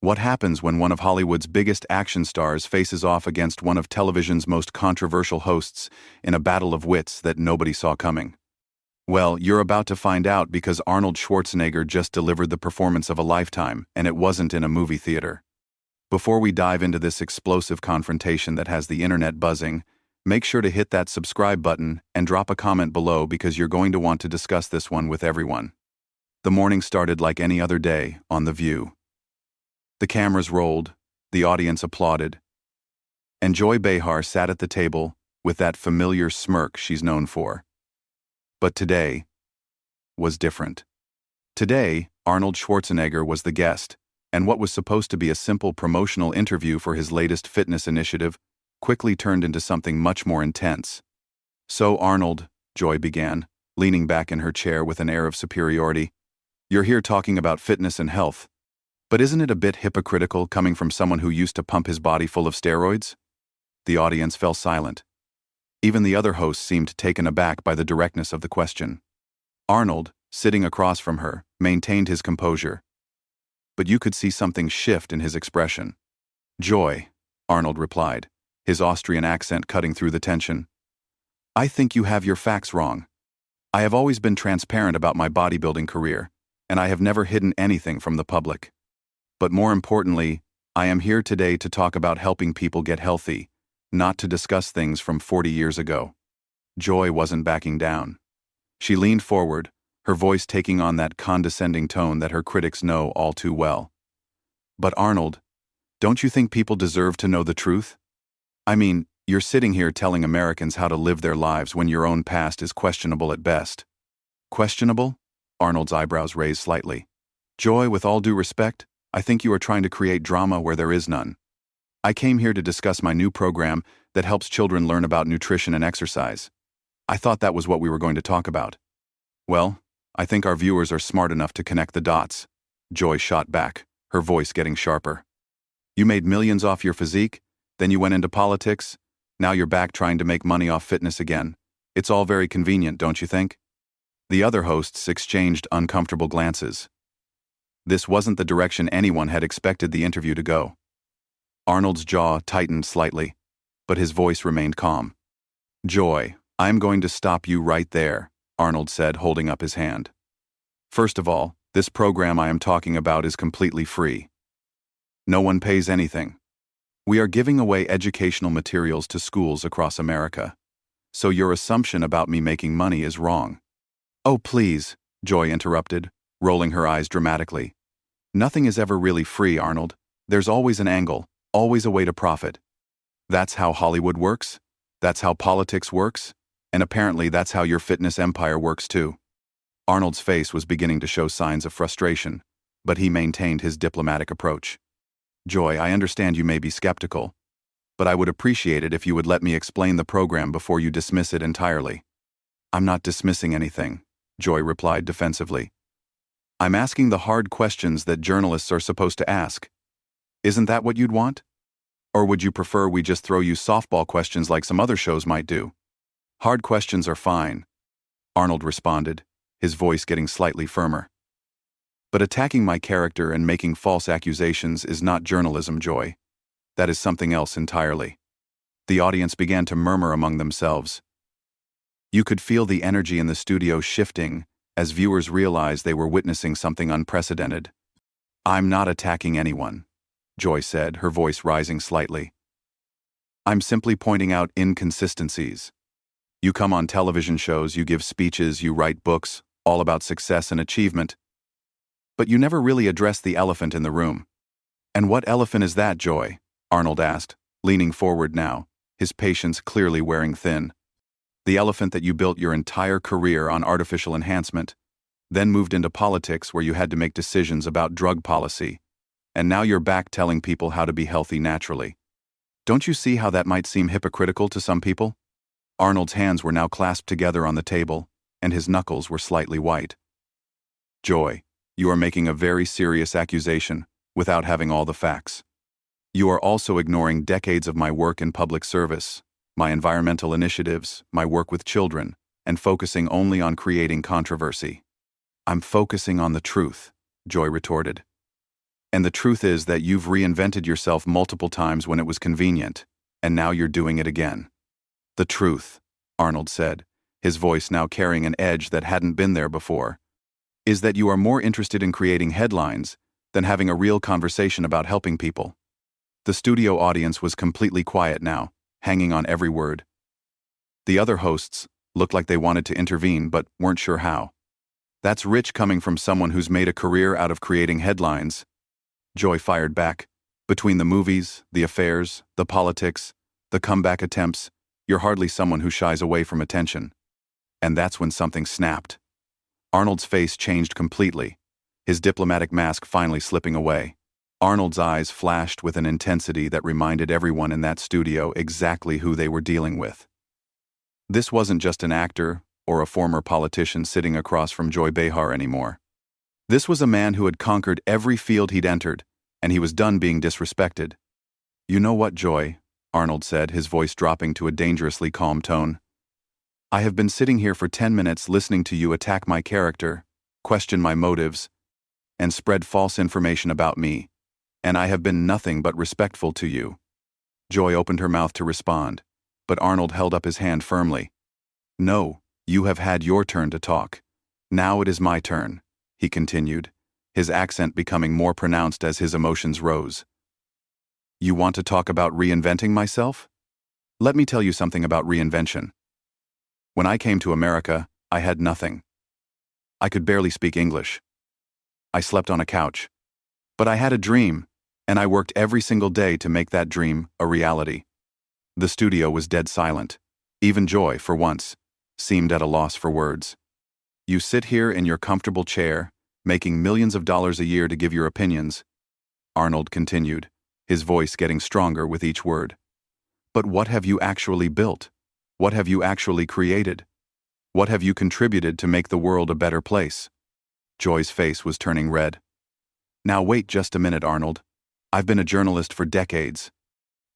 What happens when one of Hollywood's biggest action stars faces off against one of television's most controversial hosts in a battle of wits that nobody saw coming? Well, you're about to find out because Arnold Schwarzenegger just delivered the performance of a lifetime, and it wasn't in a movie theater. Before we dive into this explosive confrontation that has the internet buzzing, make sure to hit that subscribe button and drop a comment below because you're going to want to discuss this one with everyone. The morning started like any other day on The View. The cameras rolled, the audience applauded, and Joy Behar sat at the table with that familiar smirk she's known for. But today was different. Today, Arnold Schwarzenegger was the guest, and what was supposed to be a simple promotional interview for his latest fitness initiative quickly turned into something much more intense. "So, Arnold," Joy began, leaning back in her chair with an air of superiority, "you're here talking about fitness and health. But isn't it a bit hypocritical coming from someone who used to pump his body full of steroids?" The audience fell silent. Even the other hosts seemed taken aback by the directness of the question. Arnold, sitting across from her, maintained his composure. But you could see something shift in his expression. "Joy," Arnold replied, his Austrian accent cutting through the tension, "I think you have your facts wrong. I have always been transparent about my bodybuilding career, and I have never hidden anything from the public. But more importantly, I am here today to talk about helping people get healthy, not to discuss things from 40 years ago." Joy wasn't backing down. She leaned forward, her voice taking on that condescending tone that her critics know all too well. "But Arnold, don't you think people deserve to know the truth? I mean, you're sitting here telling Americans how to live their lives when your own past is questionable at best." "Questionable?" Arnold's eyebrows raised slightly. "Joy, with all due respect, I think you are trying to create drama where there is none. I came here to discuss my new program that helps children learn about nutrition and exercise. I thought that was what we were going to talk about." "Well, I think our viewers are smart enough to connect the dots," Joy shot back, her voice getting sharper. "You made millions off your physique, then you went into politics, now you're back trying to make money off fitness again. It's all very convenient, don't you think?" The other hosts exchanged uncomfortable glances. This wasn't the direction anyone had expected the interview to go. Arnold's jaw tightened slightly, but his voice remained calm. "Joy, I'm going to stop you right there," Arnold said, holding up his hand. "First of all, this program I am talking about is completely free. No one pays anything. We are giving away educational materials to schools across America. So your assumption about me making money is wrong." "Oh, please," Joy interrupted, rolling her eyes dramatically. "Nothing is ever really free, Arnold. There's always an angle, always a way to profit. That's how Hollywood works, that's how politics works, and apparently that's how your fitness empire works too." Arnold's face was beginning to show signs of frustration, but he maintained his diplomatic approach. "Joy, I understand you may be skeptical, but I would appreciate it if you would let me explain the program before you dismiss it entirely." "I'm not dismissing anything," Joy replied defensively. "I'm asking the hard questions that journalists are supposed to ask. Isn't that what you'd want? Or would you prefer we just throw you softball questions like some other shows might do?" "Hard questions are fine," Arnold responded, his voice getting slightly firmer. "But attacking my character and making false accusations is not journalism, Joy. That is something else entirely." The audience began to murmur among themselves. You could feel the energy in the studio shifting as viewers realized they were witnessing something unprecedented. "I'm not attacking anyone," Joy said, her voice rising slightly. "I'm simply pointing out inconsistencies. You come on television shows, you give speeches, you write books, all about success and achievement. But you never really address the elephant in the room." "And what elephant is that, Joy?" Arnold asked, leaning forward now, his patience clearly wearing thin. "The elephant that you built your entire career on artificial enhancement, then moved into politics where you had to make decisions about drug policy, and now you're back telling people how to be healthy naturally. Don't you see how that might seem hypocritical to some people?" Arnold's hands were now clasped together on the table, and his knuckles were slightly white. "Joy, you are making a very serious accusation without having all the facts. You are also ignoring decades of my work in public service, my environmental initiatives, my work with children, and focusing only on creating controversy." "I'm focusing on the truth," Joy retorted. And the truth is that you've reinvented yourself multiple times when it was convenient, and now you're doing it again. The truth, Arnold said, his voice now carrying an edge that hadn't been there before, is that you are more interested in creating headlines than having a real conversation about helping people. The studio audience was completely quiet now, hanging on every word. The other hosts looked like they wanted to intervene but weren't sure how. That's rich coming from someone who's made a career out of creating headlines, Joy fired back. Between the movies, the affairs, the politics, the comeback attempts, you're hardly someone who shies away from attention. And that's when something snapped. Arnold's face changed completely, his diplomatic mask finally slipping away. Arnold's eyes flashed with an intensity that reminded everyone in that studio exactly who they were dealing with. This wasn't just an actor or a former politician sitting across from Joy Behar anymore. This was a man who had conquered every field he'd entered, and he was done being disrespected. "You know what, Joy?" Arnold said, his voice dropping to a dangerously calm tone. "I have been sitting here for 10 minutes listening to you attack my character, question my motives, and spread false information about me, and I have been nothing but respectful to you." Joy opened her mouth to respond, but Arnold held up his hand firmly. "No, you have had your turn to talk. Now it is my turn," he continued, his accent becoming more pronounced as his emotions rose. "You want to talk about reinventing myself? Let me tell you something about reinvention. When I came to America, I had nothing. I could barely speak English. I slept on a couch. But I had a dream, and I worked every single day to make that dream a reality." The studio was dead silent. Even Joy, for once, seemed at a loss for words. "You sit here in your comfortable chair, making millions of dollars a year to give your opinions," Arnold continued, his voice getting stronger with each word. "But what have you actually built? What have you actually created? What have you contributed to make the world a better place?" Joy's face was turning red. "Now wait just a minute, Arnold. I've been a journalist for decades.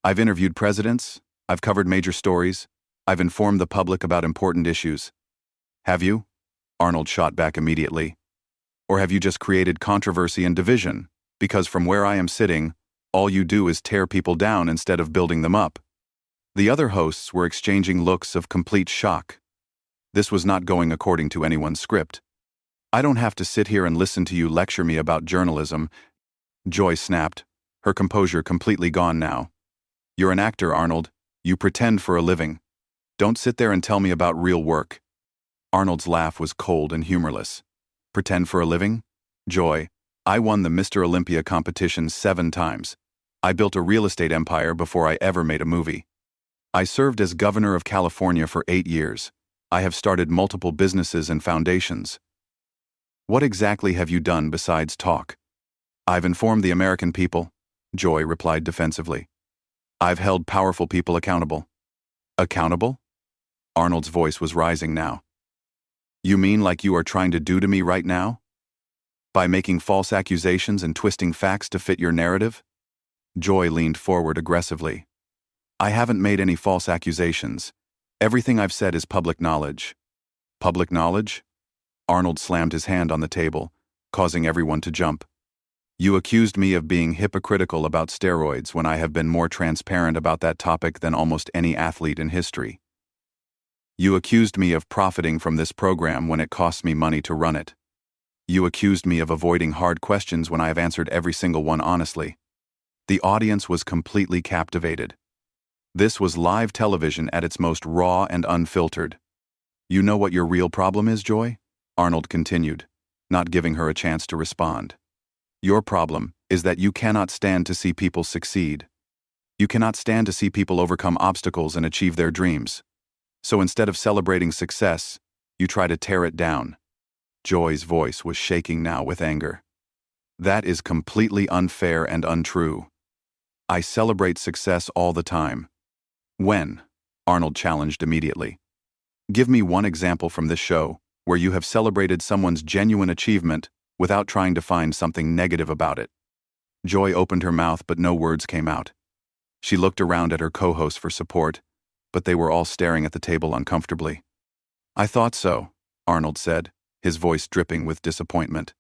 I've interviewed presidents, I've covered major stories, I've informed the public about important issues." "Have you?" Arnold shot back immediately. "Or have you just created controversy and division, because from where I am sitting, all you do is tear people down instead of building them up?" The other hosts were exchanging looks of complete shock. This was not going according to anyone's script. "I don't have to sit here and listen to you lecture me about journalism," Joy snapped, her composure completely gone now. "You're an actor, Arnold. You pretend for a living. Don't sit there and tell me about real work." Arnold's laugh was cold and humorless. "Pretend for a living? Joy, I won the Mr. Olympia competition 7 times. I built a real estate empire before I ever made a movie. I served as governor of California for 8 years. I have started multiple businesses and foundations. What exactly have you done besides talk?" "I've informed the American people," Joy replied defensively. "I've held powerful people accountable." "Accountable?" Arnold's voice was rising now. "You mean like you are trying to do to me right now? By making false accusations and twisting facts to fit your narrative?" Joy leaned forward aggressively. "I haven't made any false accusations. Everything I've said is public knowledge." "Public knowledge?" Arnold slammed his hand on the table, causing everyone to jump. "You accused me of being hypocritical about steroids when I have been more transparent about that topic than almost any athlete in history. You accused me of profiting from this program when it costs me money to run it. You accused me of avoiding hard questions when I have answered every single one honestly." The audience was completely captivated. This was live television at its most raw and unfiltered. "You know what your real problem is, Joy?" Arnold continued, not giving her a chance to respond. "Your problem is that you cannot stand to see people succeed. You cannot stand to see people overcome obstacles and achieve their dreams. So instead of celebrating success, you try to tear it down." Joy's voice was shaking now with anger. "That is completely unfair and untrue. I celebrate success all the time." "When?" Arnold challenged immediately. "Give me one example from this show where you have celebrated someone's genuine achievement without trying to find something negative about it." Joy opened her mouth, but no words came out. She looked around at her co-hosts for support, but they were all staring at the table uncomfortably. "I thought so," Arnold said, his voice dripping with disappointment.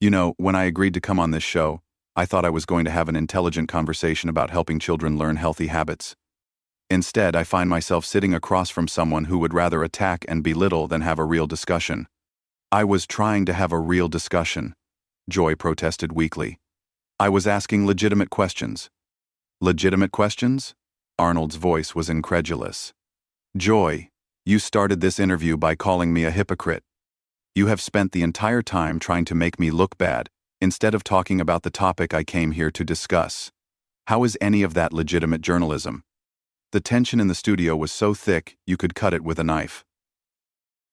"You know, when I agreed to come on this show, I thought I was going to have an intelligent conversation about helping children learn healthy habits. Instead, I find myself sitting across from someone who would rather attack and belittle than have a real discussion. I was trying to have a real discussion, Joy protested weakly. I was asking legitimate questions. Legitimate questions? Arnold's voice was incredulous. Joy, you started this interview by calling me a hypocrite. You have spent the entire time trying to make me look bad, instead of talking about the topic I came here to discuss. How is any of that legitimate journalism? The tension in the studio was so thick you could cut it with a knife.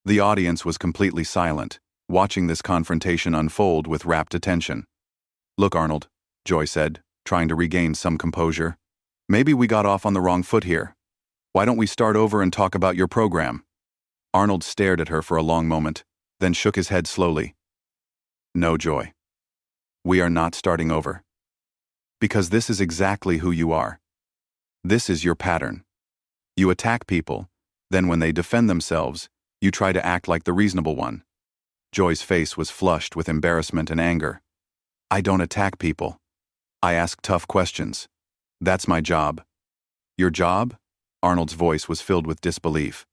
The audience was completely silent, watching this confrontation unfold with rapt attention. Look, Arnold, Joy said, trying to regain some composure. Maybe we got off on the wrong foot here. Why don't we start over and talk about your program? Arnold stared at her for a long moment, then shook his head slowly. No, Joy. We are not starting over. Because this is exactly who you are. This is your pattern. You attack people, then when they defend themselves, you try to act like the reasonable one. Joy's face was flushed with embarrassment and anger. I don't attack people. I ask tough questions. That's my job. Your job? Arnold's voice was filled with disbelief.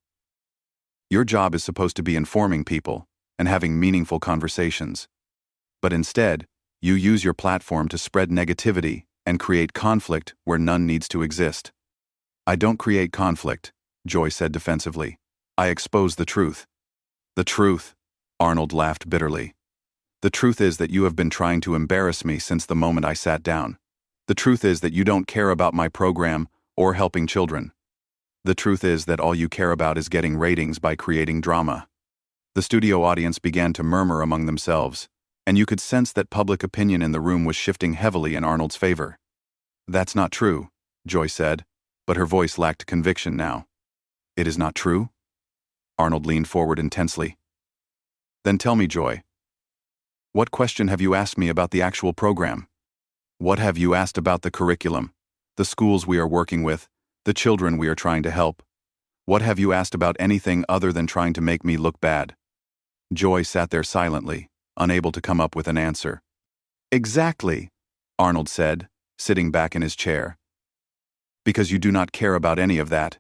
Your job is supposed to be informing people and having meaningful conversations. But instead, you use your platform to spread negativity and create conflict where none needs to exist. I don't create conflict, Joy said defensively. I expose the truth. The truth? Arnold laughed bitterly. The truth is that you have been trying to embarrass me since the moment I sat down. The truth is that you don't care about my program or helping children. The truth is that all you care about is getting ratings by creating drama. The studio audience began to murmur among themselves, and you could sense that public opinion in the room was shifting heavily in Arnold's favor. That's not true, Joy said, but her voice lacked conviction now. It is not true? Arnold leaned forward intensely. Then tell me, Joy. What question have you asked me about the actual program? What have you asked about the curriculum, the schools we are working with, the children we are trying to help? What have you asked about anything other than trying to make me look bad? Joy sat there silently, unable to come up with an answer. Exactly, Arnold said, sitting back in his chair. Because you do not care about any of that.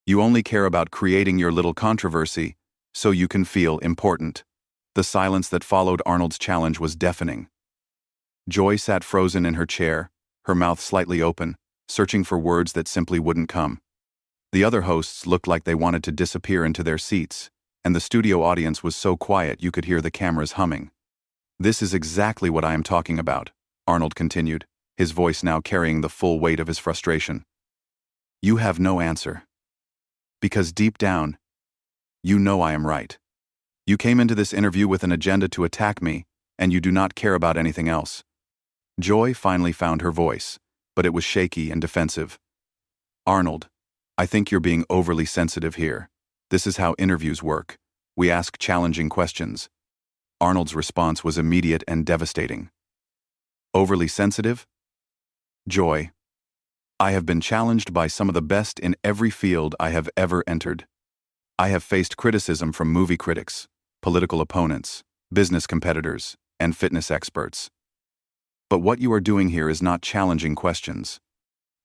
You only care about creating your little controversy so you can feel important. The silence that followed Arnold's challenge was deafening. Joy sat frozen in her chair, her mouth slightly open, searching for words that simply wouldn't come. The other hosts looked like they wanted to disappear into their seats, and the studio audience was so quiet you could hear the cameras humming. This is exactly what I am talking about, Arnold continued, his voice now carrying the full weight of his frustration. You have no answer. Because deep down, you know I am right. You came into this interview with an agenda to attack me, and you do not care about anything else. Joy finally found her voice, but it was shaky and defensive. Arnold, I think you're being overly sensitive here. This is how interviews work. We ask challenging questions. Arnold's response was immediate and devastating. Overly sensitive? Joy, I have been challenged by some of the best in every field I have ever entered. I have faced criticism from movie critics, political opponents, business competitors, and fitness experts. But what you are doing here is not challenging questions.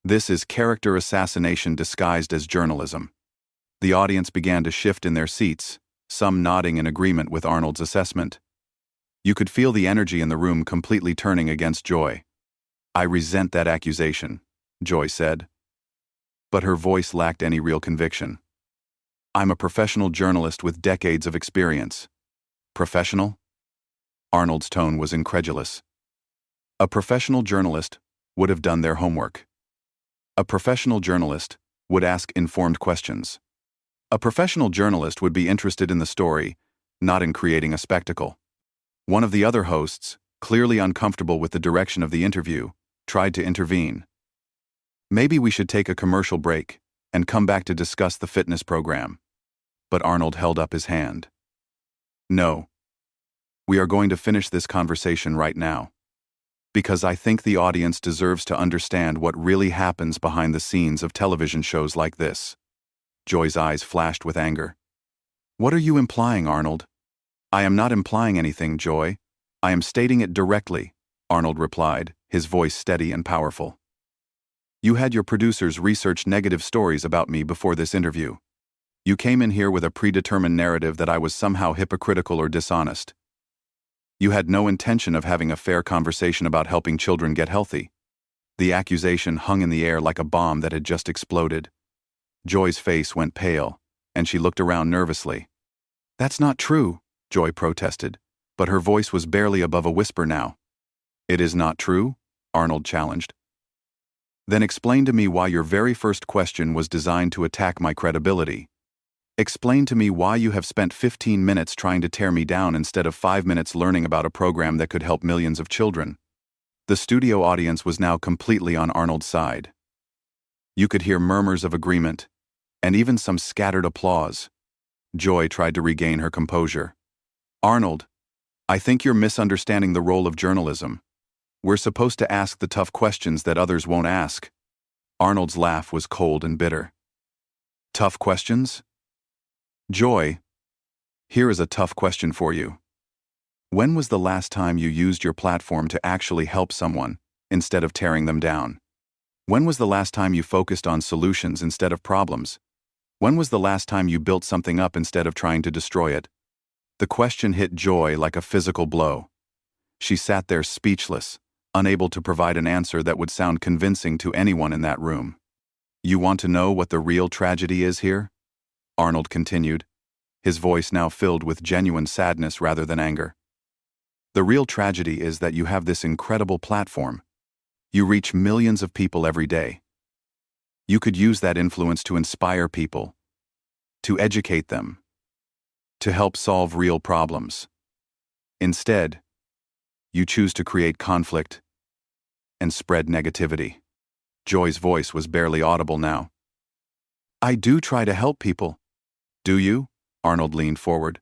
This is character assassination disguised as journalism. The audience began to shift in their seats, some nodding in agreement with Arnold's assessment. You could feel the energy in the room completely turning against Joy. I resent that accusation, Joy said. But her voice lacked any real conviction. I'm a professional journalist with decades of experience. Professional? Arnold's tone was incredulous. A professional journalist would have done their homework. A professional journalist would ask informed questions. A professional journalist would be interested in the story, not in creating a spectacle. One of the other hosts, clearly uncomfortable with the direction of the interview, tried to intervene. Maybe we should take a commercial break and come back to discuss the fitness program. But Arnold held up his hand. No. We are going to finish this conversation right now. Because I think the audience deserves to understand what really happens behind the scenes of television shows like this. Joy's eyes flashed with anger. What are you implying, Arnold? I am not implying anything, Joy. I am stating it directly, Arnold replied, his voice steady and powerful. "You had your producers research negative stories about me before this interview. You came in here with a predetermined narrative that I was somehow hypocritical or dishonest. You had no intention of having a fair conversation about helping children get healthy." The accusation hung in the air like a bomb that had just exploded. Joy's face went pale, and she looked around nervously. "That's not true," Joy protested, but her voice was barely above a whisper now. "It is not true?" Arnold challenged. "Then explain to me why your very first question was designed to attack my credibility. Explain to me why you have spent 15 minutes trying to tear me down instead of 5 minutes learning about a program that could help millions of children." The studio audience was now completely on Arnold's side. You could hear murmurs of agreement, and even some scattered applause. Joy tried to regain her composure. "Arnold, I think you're misunderstanding the role of journalism. We're supposed to ask the tough questions that others won't ask." Arnold's laugh was cold and bitter. "Tough questions? Joy, here is a tough question for you. When was the last time you used your platform to actually help someone, instead of tearing them down? When was the last time you focused on solutions instead of problems? When was the last time you built something up instead of trying to destroy it?" The question hit Joy like a physical blow. She sat there speechless, unable to provide an answer that would sound convincing to anyone in that room. "You want to know what the real tragedy is here?" Arnold continued, his voice now filled with genuine sadness rather than anger. "The real tragedy is that you have this incredible platform. You reach millions of people every day. You could use that influence to inspire people, to educate them, to help solve real problems. Instead, you choose to create conflict and spread negativity." Joy's voice was barely audible now. "I do try to help people." "Do you?" Arnold leaned forward.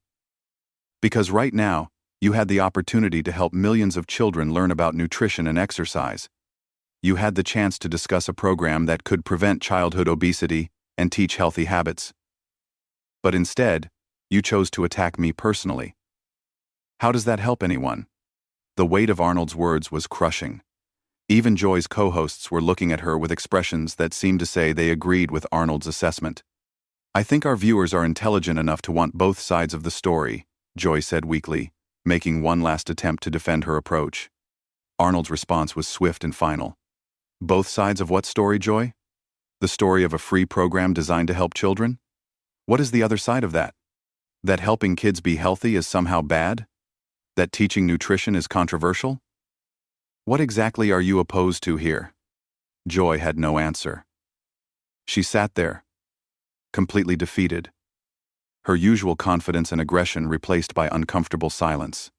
"Because right now, you had the opportunity to help millions of children learn about nutrition and exercise. You had the chance to discuss a program that could prevent childhood obesity and teach healthy habits. But instead, you chose to attack me personally. How does that help anyone?" The weight of Arnold's words was crushing. Even Joy's co-hosts were looking at her with expressions that seemed to say they agreed with Arnold's assessment. "I think our viewers are intelligent enough to want both sides of the story," Joy said weakly, making one last attempt to defend her approach. Arnold's response was swift and final. "Both sides of what story, Joy? The story of a free program designed to help children? What is the other side of that? That helping kids be healthy is somehow bad? That teaching nutrition is controversial? What exactly are you opposed to here?" Joy had no answer. She sat there, completely defeated, her usual confidence and aggression replaced by uncomfortable silence.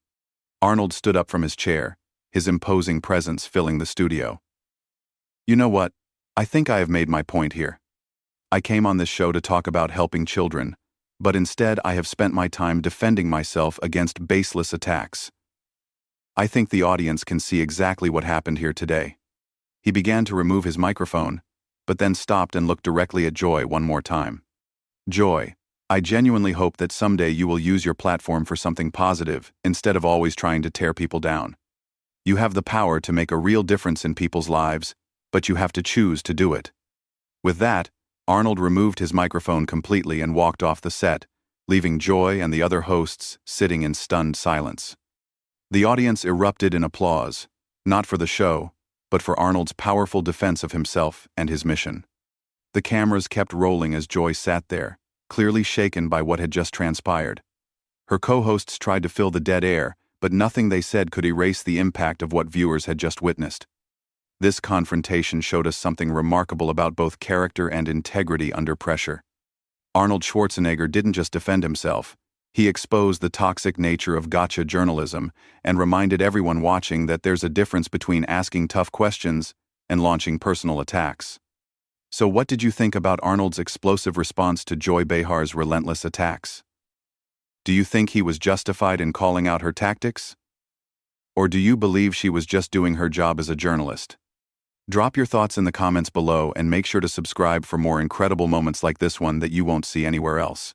Arnold stood up from his chair, his imposing presence filling the studio. "You know what? I think I have made my point here. I came on this show to talk about helping children, but instead I have spent my time defending myself against baseless attacks. I think the audience can see exactly what happened here today." He began to remove his microphone, but then stopped and looked directly at Joy one more time. "Joy, I genuinely hope that someday you will use your platform for something positive instead of always trying to tear people down. You have the power to make a real difference in people's lives, but you have to choose to do it." With that, Arnold removed his microphone completely and walked off the set, leaving Joy and the other hosts sitting in stunned silence. The audience erupted in applause, not for the show, but for Arnold's powerful defense of himself and his mission. The cameras kept rolling as Joy sat there, clearly shaken by what had just transpired. Her co-hosts tried to fill the dead air, but nothing they said could erase the impact of what viewers had just witnessed. This confrontation showed us something remarkable about both character and integrity under pressure. Arnold Schwarzenegger didn't just defend himself. He exposed the toxic nature of gotcha journalism and reminded everyone watching that there's a difference between asking tough questions and launching personal attacks. So what did you think about Arnold's explosive response to Joy Behar's relentless attacks? Do you think he was justified in calling out her tactics? Or do you believe she was just doing her job as a journalist? Drop your thoughts in the comments below and make sure to subscribe for more incredible moments like this one that you won't see anywhere else.